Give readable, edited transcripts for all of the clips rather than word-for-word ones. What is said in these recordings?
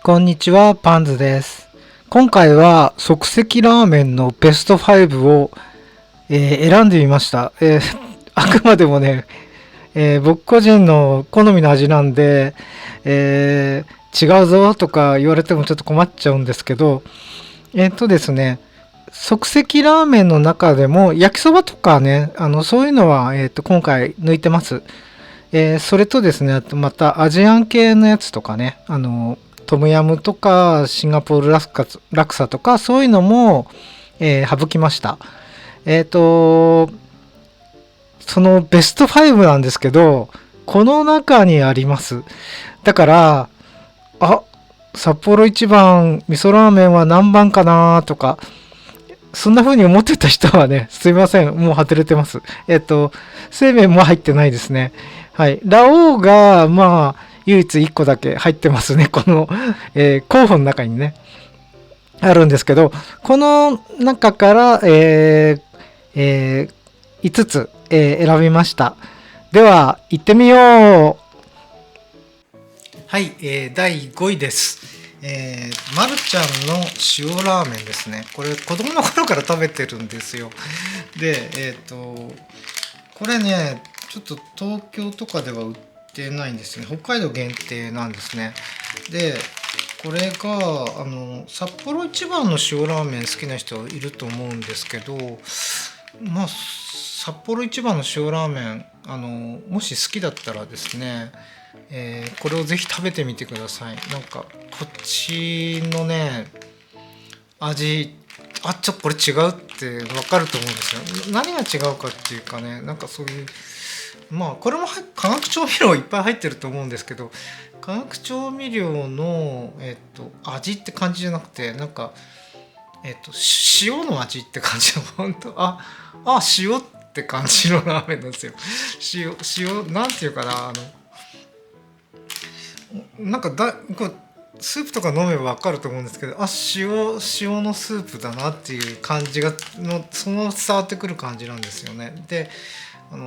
こんにちは、パンズです。今回は即席ラーメンのベスト5を、選んでみました。あくまでもね、僕個人の好みの味なんで、違うぞとか言われてもちょっと困っちゃうんですけど、ですね、即席ラーメンの中でも焼きそばとかね、そういうのは、今回抜いてます。それとですね、あとまたアジアン系のやつとかね、トムヤムとかシンガポールラクサとかそういうのも、省きました。えっ、と、そのベスト5なんですけど、この中にあります。だから、あ、札幌一番味噌ラーメンは何番かなとか、そんな風に思ってた人はね、すいません。もう外れてます。製麺も入ってないですね。はい。ラオウが、まあ、唯一1個だけ入ってますね。この、候補の中にね、あるんですけど、この中から、5つ、選びました。では、行ってみよう。はい、第5位です。まるちゃんの塩ラーメンですね。これ子供の頃から食べてるんですよ。で、これね、ちょっと東京とかでは売ってないんですね。北海道限定なんですね。で、これが札幌一番の塩ラーメン好きな人いると思うんですけど、まあ札幌一番の塩ラーメンもし好きだったらですね、これをぜひ食べてみてください。なんかこっちのね味、これ違うって分かると思うんですよ。何が違うかっていうかね、なんかそういう、まあこれも化学調味料いっぱい入ってると思うんですけど、化学調味料の、味って感じじゃなくて、なんか、塩の味って感じの、本当塩って感じのラーメンなんですよ。塩なんていうかな、なんかこうスープとか飲めば分かると思うんですけど、塩のスープだなっていう感じがその伝わってくる感じなんですよね。で、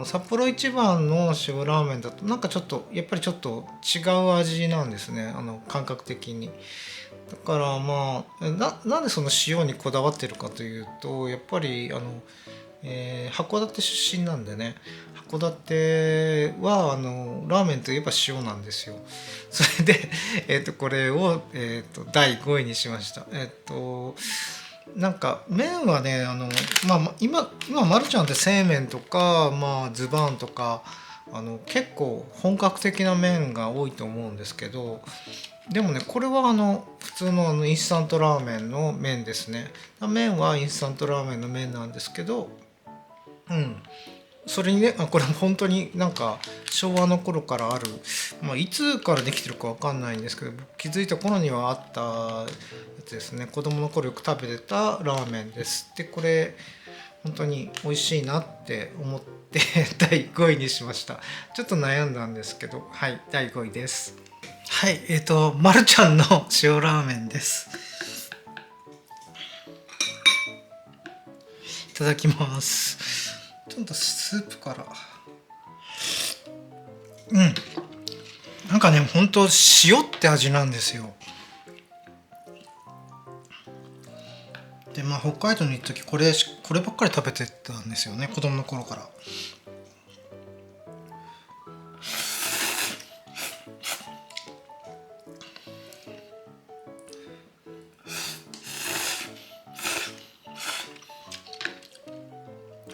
札幌一番の塩ラーメンだとなんかちょっとやっぱりちょっと違う味なんですね、感覚的に。だからまあなんでその塩にこだわってるかというと、やっぱり函館出身なんでね、函館はラーメンといえば塩なんですよ。それで、これを、第5位にしました。なんか麺はね、今まるちゃんって製麺とか、まあ、ズバーンとか結構本格的な麺が多いと思うんですけど、でもね、これは普通のインスタントラーメンの麺ですね。麺はインスタントラーメンの麺なんですけど、うん、それにね、これも本当になんか昭和の頃からある、まあ、いつからできてるかわかんないんですけど、気づいた頃にはあったやつですね。子供の頃よく食べてたラーメンです。で、これ本当に美味しいなって思って第5位にしました。ちょっと悩んだんですけど、はい、第5位です。はい、まるちゃんの塩ラーメンです。いただきます。ちょっとスープから。なんかね、ほんと塩って味なんですよ。で、まあ北海道に行った時こればっかり食べてたんですよね、子供の頃から。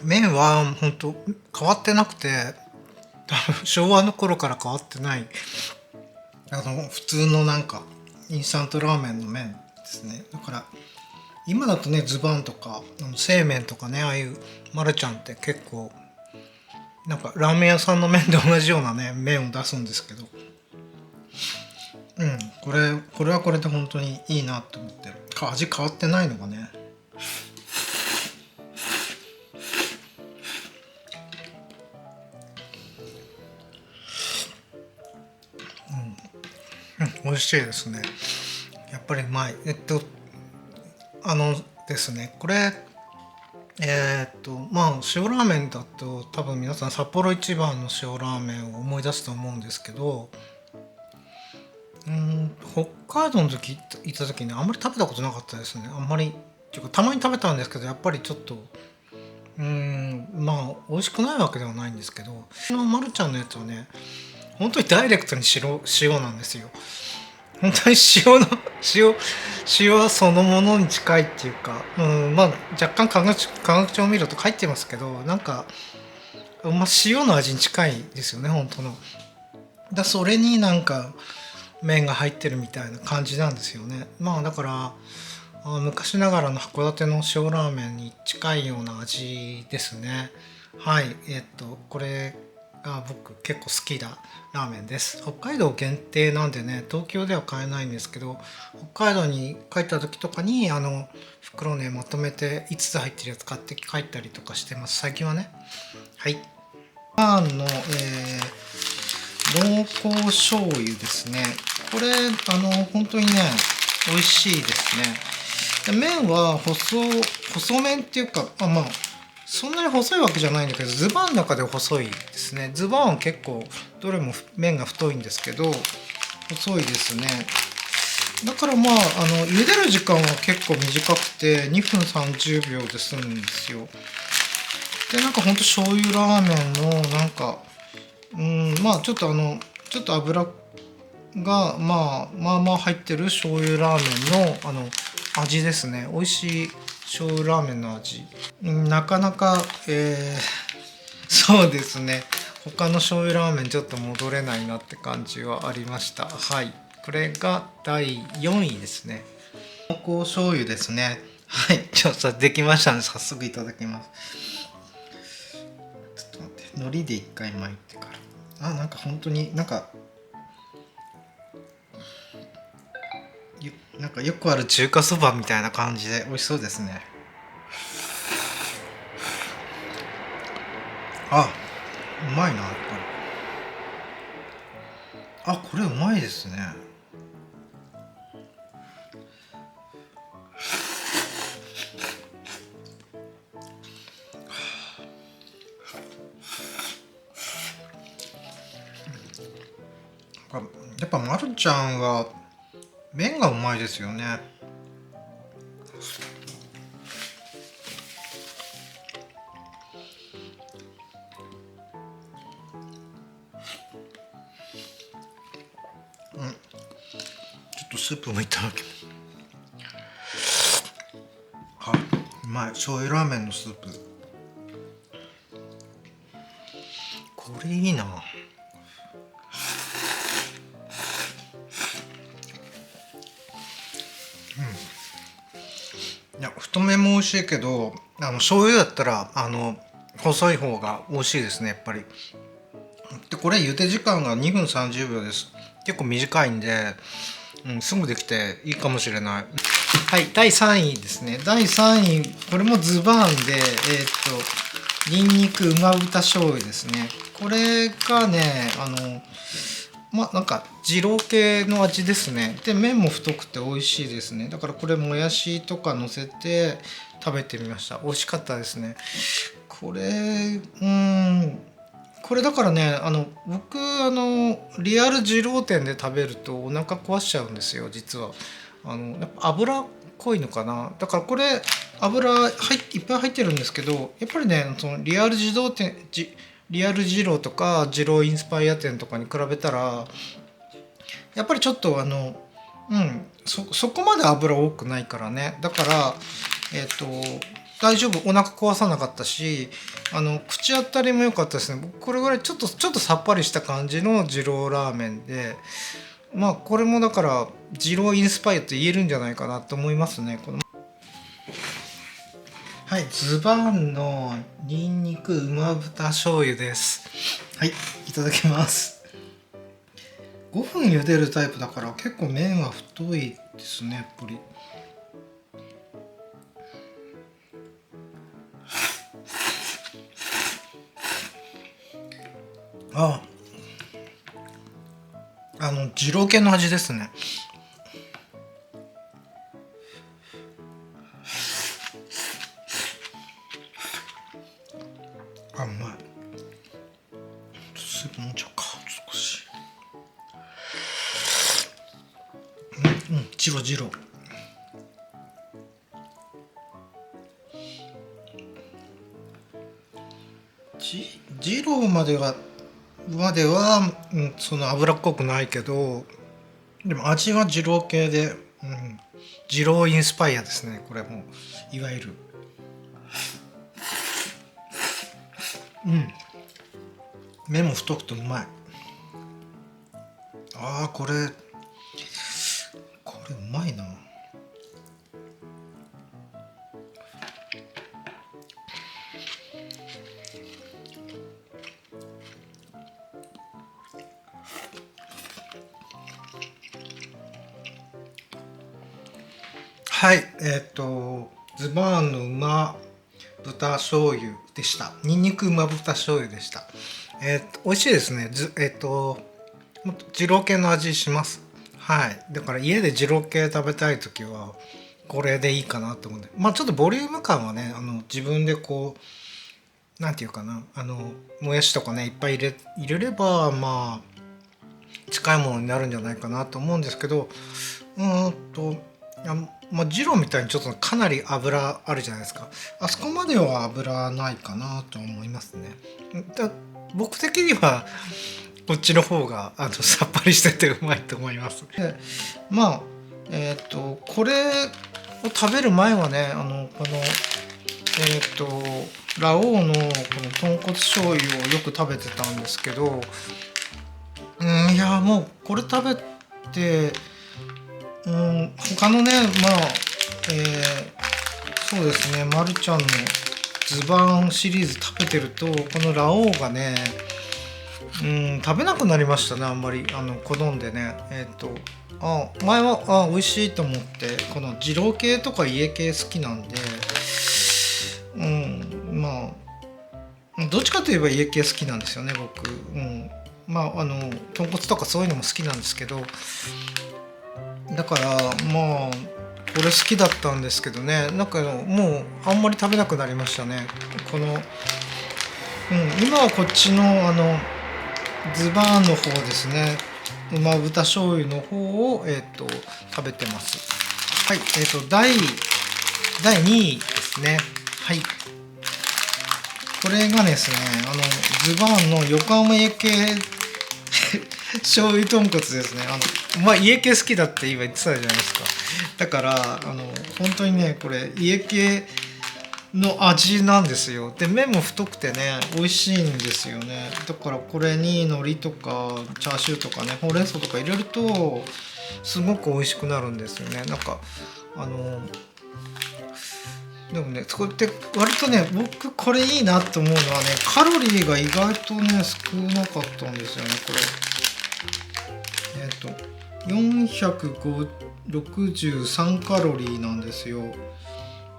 麺はほんと変わってなくて、昭和の頃から変わってない、普通のなんかインスタントラーメンの麺ですね。だから今だとね、ズバンとか製麺とかね、ああいうマルちゃんって結構なんかラーメン屋さんの麺で同じようなね麺を出すんですけど、これはこれで本当にいいなと思って、味変わってないのがね。美味しいですね。やっぱりうまい。ですね、これまあ塩ラーメンだと多分皆さん札幌一番の塩ラーメンを思い出すと思うんですけど、北海道の時行った時ね、あんまり食べたことなかったですね。あんまりっていうか、たまに食べたんですけど、やっぱりちょっとまあ美味しくないわけではないんですけど、このまるちゃんのやつはね、本当にダイレクトに塩なんですよ。本当に塩塩そのものに近いっていうか、まあ若干化学調味料とか入ってますけど、なんか、まあ、塩の味に近いですよね、本当の。それになんか麺が入ってるみたいな感じなんですよね。まあだから昔ながらの函館の塩ラーメンに近いような味ですね。はい、これが僕結構好きなラーメンです。北海道限定なんでね、東京では買えないんですけど、北海道に帰った時とかに袋ねまとめて5つ入ってるやつ買って帰ったりとかしてます、最近はね。はい。パンの、濃厚醤油ですね。これ本当にね美味しいですね。麺は細麺っていうか、まあそんなに細いわけじゃないんだけど、ズバンの中で細いですね。ズバンは結構どれも麺が太いんですけど、細いですね。だからまあ茹でる時間は結構短くて2分30秒で済むんですよ。でなんかほんと醤油ラーメンのなんかまあちょっとちょっと油がまあまあ入ってる醤油ラーメンの味ですね。美味しい醤油ラーメンの味。なかなか、そうですね。他の醤油ラーメンちょっと戻れないなって感じはありました。はい。これが第4位ですね。濃厚醤油ですね。はい。ちょっとできましたね。早速いただきます。ちょっと待って。海苔で一回巻いてから。なんか本当になんかよくある中華そばみたいな感じで美味しそうですね。うまいなやっぱり。これうまいですね。やっぱまるちゃんは麺がうまいですよね。ちょっとスープもいただきます。うまい。醤油ラーメンのスープ、これいいな。いや太麺も美味しいけど醤油だったら細い方が美味しいですね、やっぱり。でこれ茹で時間が2分30秒です。結構短いんで、すぐできていいかもしれない。はい、第3位ですね。第3位、これもズバーンでニンニクうま豚醤油ですね。これがねなんか二郎系の味ですね。で麺も太くて美味しいですね。だからこれもやしとか乗せて食べてみました。美味しかったですね。これだからね僕リアル二郎店で食べるとお腹壊しちゃうんですよ、実は。やっぱ油っこいのかな。だからこれいっぱい入ってるんですけど、やっぱりねそのリアル二郎とか二郎インスパイア店とかに比べたらやっぱりちょっとそこまで油多くないからね。だから大丈夫、お腹壊さなかったし口当たりも良かったですね。僕これぐらいちょっとさっぱりした感じの二郎ラーメンで、これもだから二郎インスパイアと言えるんじゃないかなと思いますね。はい、ズバーンのニンニクうま豚醤油です。はい、いただきます。5分茹でるタイプだから結構麺は太いですね、やっぱり。二郎系の味ですね。うまい。スープ飲んじゃうか、少し。ジロジロ。ジローまでは、その脂っこくないけど、でも味は二郎系で、二郎インスパイアですね。これもいわゆる、麺も太くてうまい。これうまいな。はい、ズバーンの馬豚醤油でした。ニンニク馬豚醤油でした。美味しいですね。二郎系の味します。はい。だから家で二郎系食べたいときはこれでいいかなと思うんで、ちょっとボリューム感はね、自分でこうなんていうかな、もやしとかねいっぱい入れれば近いものになるんじゃないかなと思うんですけど、ジローみたいにちょっとかなり油あるじゃないですか。あそこまでは油ないかなと思いますね。僕的にはこっちの方がさっぱりしててうまいと思います。でこれを食べる前はね、このラオウのこの豚骨醤油をよく食べてたんですけど、いやもうこれ食べて、他のねそうですね、マルちゃんのズバーンシリーズ食べてると、このラオウがね、食べなくなりましたね。あんまり好んでね、前は美味しいと思って、この二郎系とか家系好きなんで、どっちかといえば家系好きなんですよね僕。豚骨とかそういうのも好きなんですけど、だからこれ好きだったんですけどね、なんかもうあんまり食べなくなりましたね。この、今はこっちのズバーンの方ですね、馬豚醤油の方を食べてます。はい、第2位ですね。はい、これがですね、ズバーンの横浜家系醤油豚骨ですね。家系好きだって今言ってたじゃないですか。だから本当にね、これ家系の味なんですよ。で麺も太くてね美味しいんですよね。だからこれに海苔とかチャーシューとかね、ほうれん草とか入れるとすごく美味しくなるんですよね。なんかでもね、そこって割とね、僕これいいなと思うのはね、カロリーが意外とね少なかったんですよね。これ463カロリーなんですよ。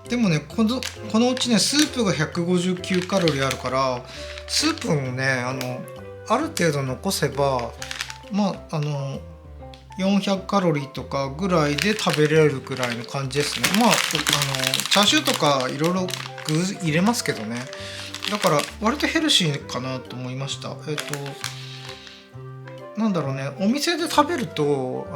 でもね、このうちねスープが159カロリーあるから、スープもねある程度残せば400カロリーとかぐらいで食べれるくらいの感じですね。チャーシューとかいろいろ具入れますけどね。だから割とヘルシーかなと思いました。なんだろうね、お店で食べると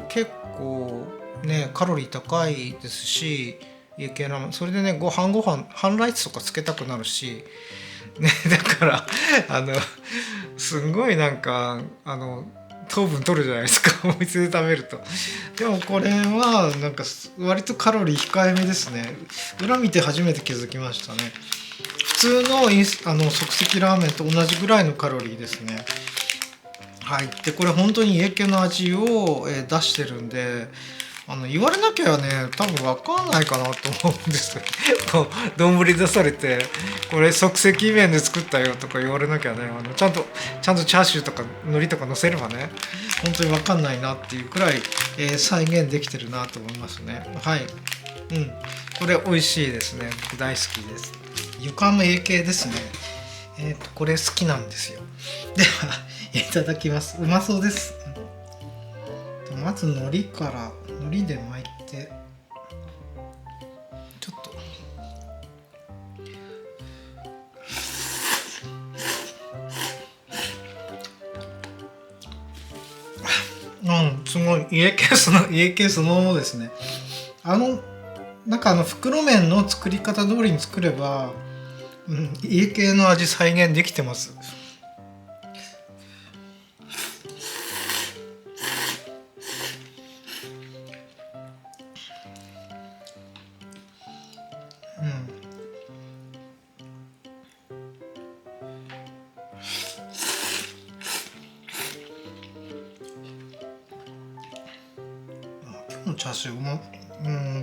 結構ねカロリー高いですし、家系ラーメンそれでね、ご飯半ライスとかつけたくなるしね、だからすんごいなんか糖分取るじゃないですかお店で食べると。でもこれはなんか割とカロリー控えめですね。裏見て初めて気づきましたね。普通の即席ラーメンと同じぐらいのカロリーですね。はい、でこれ本当に家系の味を出してるんで、言われなきゃね多分分かんないかなと思うんですよ。こう丼出されてこれ即席麺で作ったよとか言われなきゃね、ちゃんとチャーシューとか海苔とか乗せればね本当に分かんないなっていうくらい、再現できてるなと思いますね。はい、これ美味しいですね。僕大好きです。横浜家系ですね。これ好きなんですよ。ではいただきます。うまそうです。まず海苔から海苔で巻いてちょっとすごい家系そのものですね。なんか袋麺の作り方通りに作れば、家系の味再現できてます。今日のチャーシュー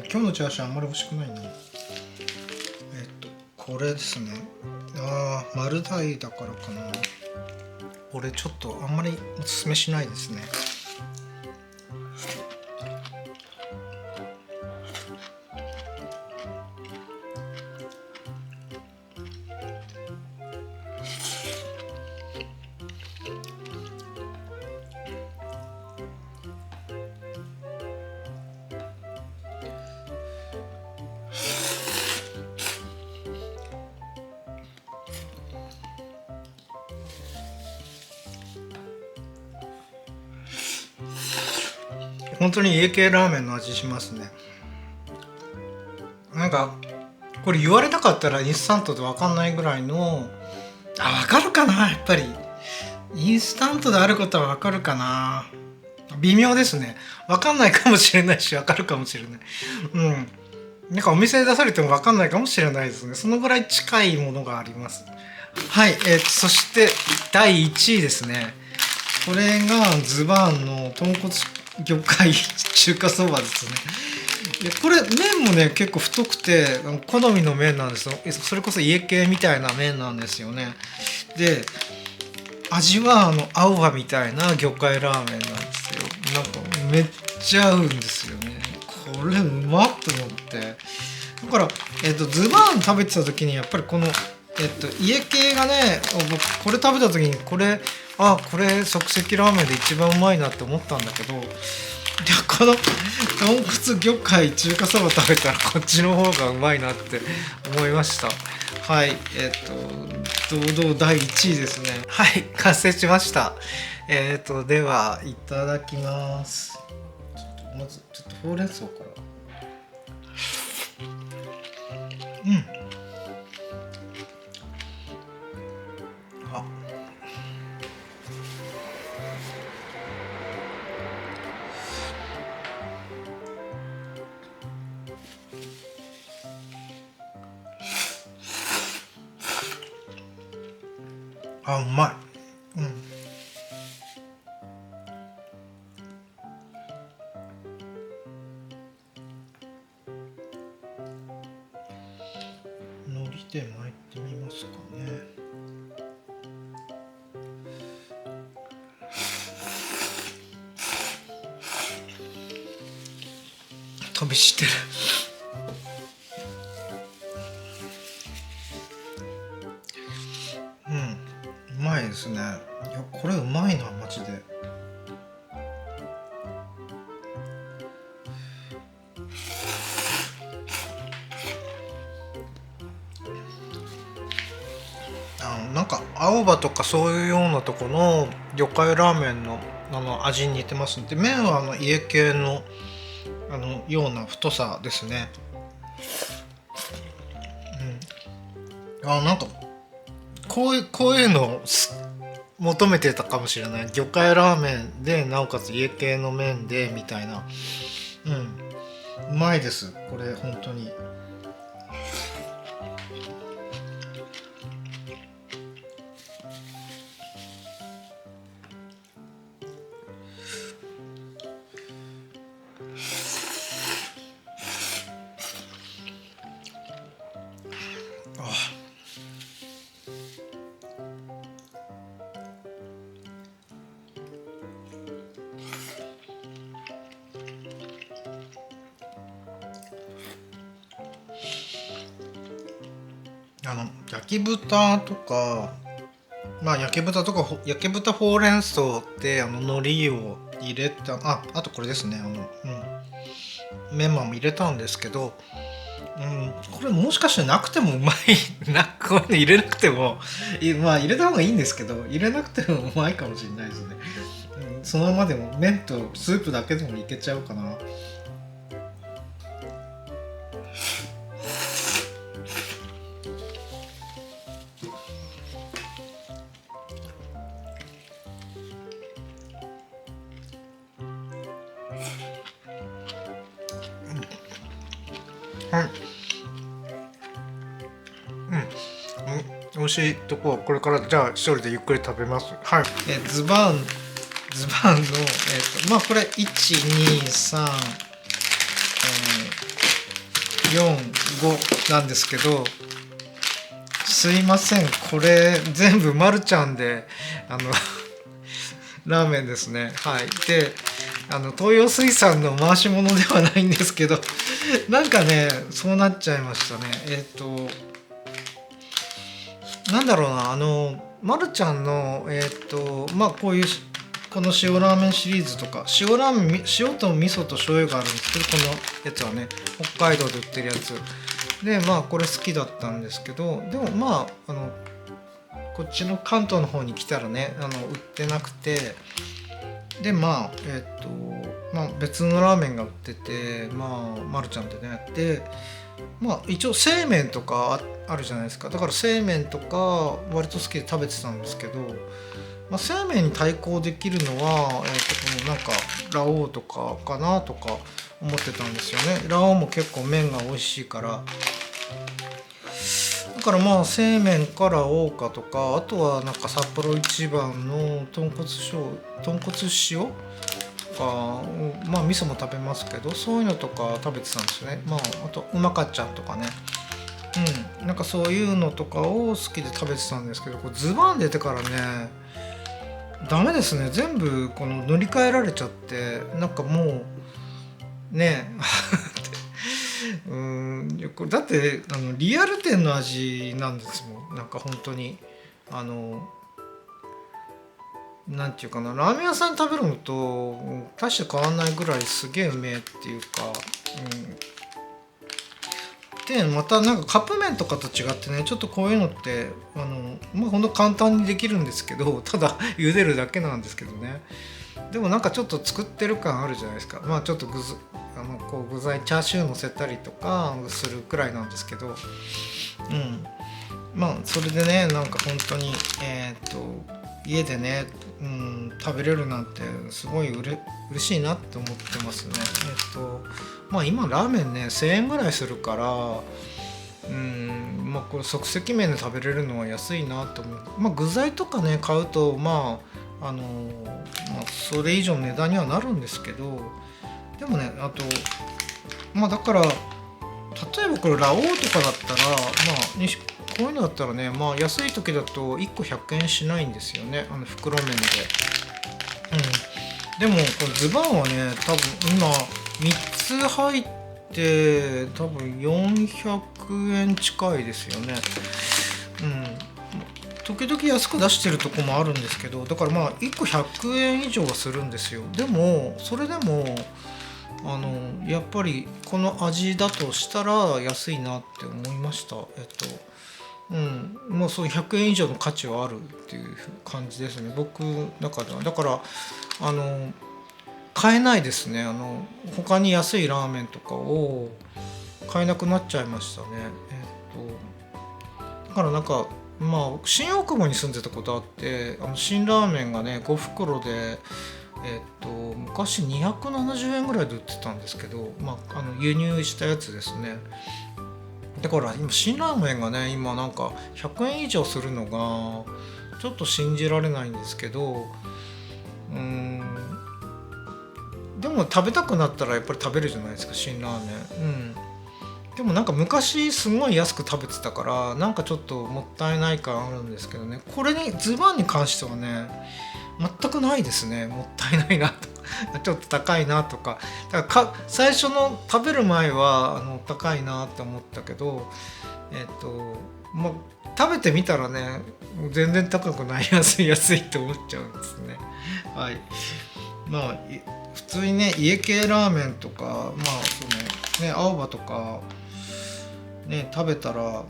今日のチャーシューあんまり美味しくないな。これですね。丸大だからかな。これちょっとあんまりおすすめしないですね。本当に家系ラーメンの味しますね。なんかこれ言われなかったらインスタントで分かんないぐらいの、分かるかな。やっぱりインスタントであることは分かるかな。微妙ですね。分かんないかもしれないし分かるかもしれない。なんかお店で出されても分かんないかもしれないですね。そのぐらい近いものがあります。はい、そして第1位ですね。これがズバーンの豚骨魚介中華そばですね。これ麺もね結構太くて好みの麺なんですよ。それこそ家系みたいな麺なんですよね。で味は青葉みたいな魚介ラーメンなんですよ。なんかめっちゃ合うんですよね。これうまっと思って。だから、ズバーン食べてた時にやっぱりこの、家系がね、僕これ食べた時にこれ即席ラーメンで一番うまいなって思ったんだけど、この豚骨魚介中華そば食べたらこっちの方がうまいなって思いました。はい、堂々第1位ですね。はい、完成しました。ではいただきます。まずちょっとほうれん草から。うまい。海苔で巻いてみますかね。飛びしてる。うまいですね。いやこれうまいなマジで。なんか青葉とかそういうようなとこの魚介ラーメンの味に似てますんで、麺は家系のような太さですね。なんかこういうのを求めてたかもしれない。魚介ラーメンでなおかつ家系の麺でみたいな。うまいですこれ本当に。焼き豚とか焼き豚ほうれん草って海苔を入れたあとこれですねメンマも入れたんですけど、これもしかしてなくてもうまいこういうの入れなくても入れた方がいいんですけど入れなくてもうまいかもしれないですね。そのままでも麺とスープだけでもいけちゃうかな。はい。美味しいとこはこれからじゃあ一人でゆっくり食べます。はい。ズバンのまあこれ123、4、5なんですけど、すいません、これ全部マルちゃんでラーメンですね。はい。で東洋水産の回し物ではないんですけどなんかねそうなっちゃいましたね。なんだろうな、まるちゃんのまあこういうこの塩ラーメンシリーズとか、塩ラーメン塩と味噌と醤油があるんですけど、このやつはね北海道で売ってるやつで、まあこれ好きだったんですけど、でもまあこっちの関東の方に来たらね売ってなくて、でまあまあ別のラーメンが売ってて、まあまるちゃんでね、でまあ一応製麺とかあるじゃないですか。だから製麺とか割と好きで食べてたんですけど、まあ、製麺に対抗できるのは、このなんかラオウとかかなとか思ってたんですよね。ラオウも結構麺が美味しいから、だからまあ製麺かラオウかとか、あとはなんか札幌一番の豚骨塩とか、まあ味噌も食べますけど、そういうのとか食べてたんですよね。まああとうまかっちゃんとかね、なんかそういうのとかを好きで食べてたんですけど、こうズバン出てからねダメですね。全部この塗り替えられちゃって、なんかもうねこれだってリアル店の味なんですもん。なんか本当になんていうかな、ラーメン屋さんで食べるのと大して変わんないぐらいすげえうめえっていうか、でまたなんかカップ麺とかと違ってね、ちょっとこういうのってまあほんと簡単にできるんですけど、ただ茹でるだけなんですけどね。でもなんかちょっと作ってる感あるじゃないですか。まあちょっとこう具材チャーシュー乗せたりとかするくらいなんですけど、まあそれでね、なんか本当に家でね、食べれるなんてすごい嬉しいなって思ってますね。まあ今ラーメンね1000円ぐらいするから、まあこれ即席麺で食べれるのは安いなと思う。まあ具材とかね買うとまあまあ、それ以上の値段にはなるんですけど、でもねあとまあだから例えばこれラオウとかだったらこういうのだったらね、まあ安い時だと1個100円しないんですよね、袋麺で。でもこのズバンはね多分今3つ入って多分400円近いですよね。時々安く出してるとこもあるんですけど、だからまあ1個100円以上はするんですよ。でもそれでもやっぱりこの味だとしたら安いなって思いました。もうそういう100円以上の価値はあるっていう感じですね、僕の中では。だから買えないですね。他に安いラーメンとかを買えなくなっちゃいましたね。だからなんかまあ新大久保に住んでたことあって、新ラーメンがね5袋で昔270円ぐらいで売ってたんですけど、まあ輸入したやつですね。だから今辛ラーメンがね今なんか100円以上するのがちょっと信じられないんですけど、でも食べたくなったらやっぱり食べるじゃないですか、辛ラーメン。でもなんか昔すごい安く食べてたからなんかちょっともったいない感あるんですけどね、これにズバンに関してはね全くないですね。もったいないなとちょっと高いなとか、だから最初の食べる前は高いなって思ったけど、まあ食べてみたらね全然高くない、安いって思っちゃうんですね。はい。まあ普通にね家系ラーメンとかまあそうね青葉とかね食べたら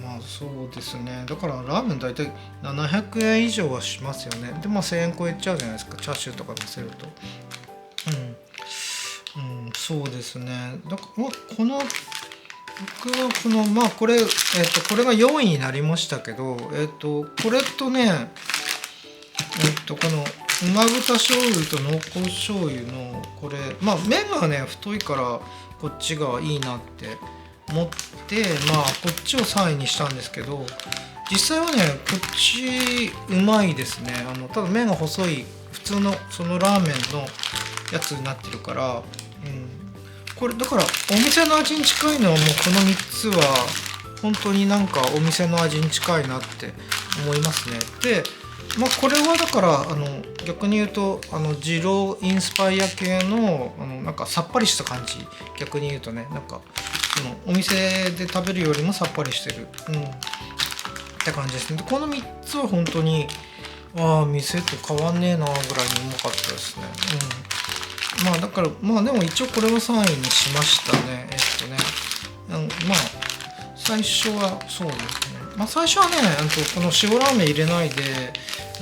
まあそうですね。だからラーメン大体700円以上はしますよね。でまあ1000円超えちゃうじゃないですか、チャーシューとか乗せると。そうですね。だからまあ僕はこのまあこれが4位になりましたけど、これとね、この馬豚醤油と濃厚醤油のこれ、まあ麺がね太いからこっちがいいなって思って、まあこっちを3位にしたんですけど、実際はねこっちうまいですね。ただ麺が細い普通のそのラーメンのやつになってるから、これだからお店の味に近いのはもうこの3つは本当になんかお店の味に近いなって思いますね。でまあこれはだから逆に言うと二郎インスパイア系のなんかさっぱりした感じ、逆に言うとね、なんかお店で食べるよりもさっぱりしてる、って感じですね。でこの3つは本当に店と変わんねえなぐらいにうまかったですね。まあだからまあでも一応これを3位にしましたね。まあ最初はそうですね。まあ最初はねこの塩ラーメン入れないで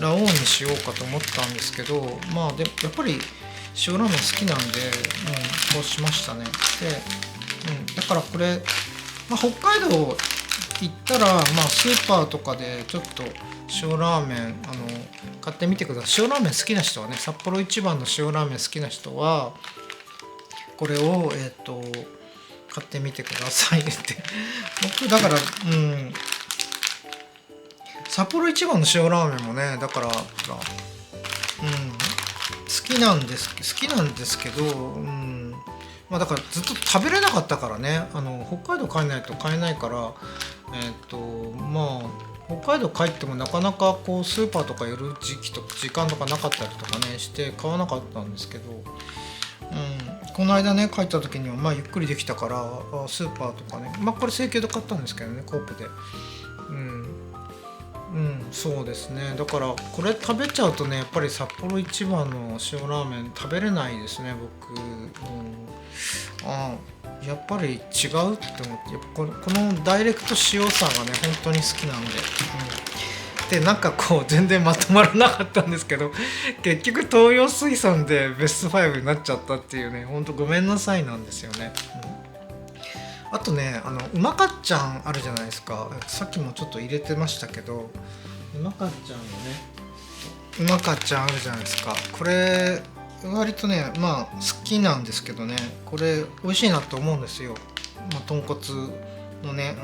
ラオウにしようかと思ったんですけど、まあでやっぱり塩ラーメン好きなんで、そうしましたね。で、だからこれ、まあ、北海道行ったら、まあ、スーパーとかでちょっと塩ラーメン買ってみてください。塩ラーメン好きな人はね、札幌一番の塩ラーメン好きな人はこれを買ってみてくださいって僕だから札幌一番の塩ラーメンもね、だから好きなんですけど、まあだからずっと食べれなかったからね、北海道帰んないと買えないから、まあ北海道帰ってもなかなかこうスーパーとか寄る時間とかなかったりとかねして買わなかったんですけど、この間ね帰った時にはまあゆっくりできたからスーパーとかね、まあこれ生協で買ったんですけどね、コープで。そうですね。だからこれ食べちゃうとね、やっぱり札幌一番の塩ラーメン食べれないですね、僕。やっぱり違うって思って、やっぱこのダイレクト塩さがね本当に好きなんで、でなんかこう全然まとまらなかったんですけど、結局東洋水産でベスト5になっちゃったっていうね、本当ごめんなさいなんですよね。あとねうまかっちゃんあるじゃないですか。さっきもちょっと入れてましたけど、うまかっちゃんのね、うまかっちゃんあるじゃないですか。これ割とねまあ好きなんですけどね、これ美味しいなと思うんですよ。まあ、豚骨のね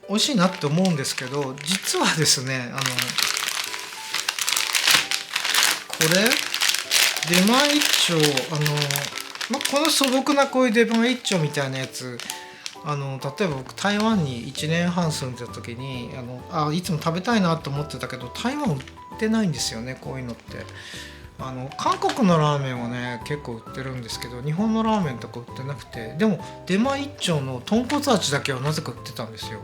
美味しいなって思うんですけど、実はですねこれ出前一丁まあ、この素朴なこういう出前一丁みたいなやつ、例えば僕台湾に1年半住んでた時にいつも食べたいなと思ってたけど台湾売ってないんですよね、こういうのって。韓国のラーメンはね結構売ってるんですけど、日本のラーメンとか売ってなくて、でも出前一丁の豚骨味だけはなぜか売ってたんですよ。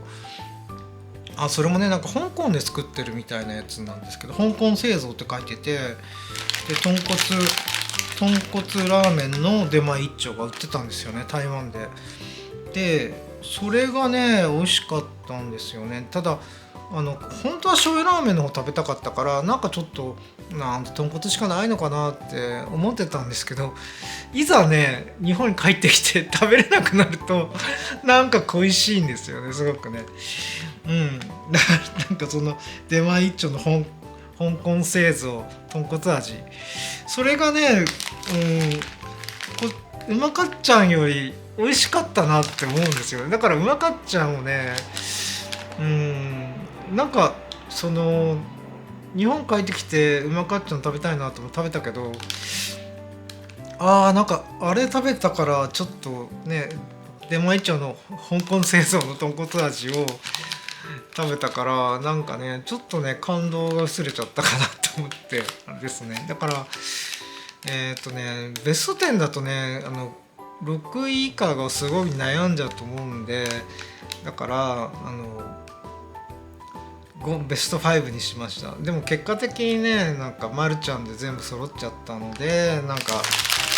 それもねなんか香港で作ってるみたいなやつなんですけど、香港製造って書いてて、で豚骨ラーメンの出前一丁が売ってたんですよね、台湾で。でそれがね美味しかったんですよね。ただ本当は醤油ラーメンの方食べたかったから、なんかちょっとなんて豚骨しかないのかなって思ってたんですけど、いざね日本に帰ってきて食べれなくなるとなんか恋しいんですよね、すごくね。だからなんかその出前一丁の香港製造豚骨味、それがねうまかっちゃんより美味しかったなって思うんですよ。だからうまかっちゃんをねなんかその日本帰ってきてうまかっちゃん食べたいなと思って食べたけど、なんかあれ食べたからちょっとね出前一丁の香港製造の豚骨味を食べたから、なんかねちょっとね感動が薄れちゃったかなと思ってあれですね。だからベスト10だとね6位以下がすごい悩んじゃうと思うんで、だからベスト5にしました。でも結果的にねなんかマルちゃんで全部揃っちゃったので、なんか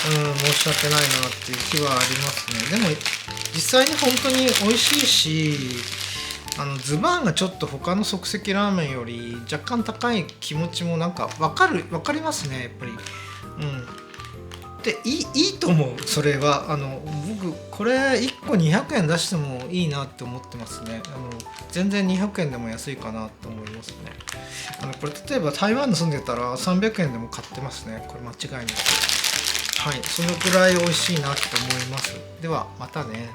申し訳ないなっていう気はありますね。でも実際に本当に美味しいし、ズバーンがちょっと他の即席ラーメンより若干高い気持ちもなんか分かりますね、やっぱり。でいいと思う。それは僕これ1個200円出してもいいなって思ってますね。全然200円でも安いかなと思いますね。これ例えば台湾に住んでたら300円でも買ってますね、これ間違いなく。はい、そのくらい美味しいなって思います。ではまたね。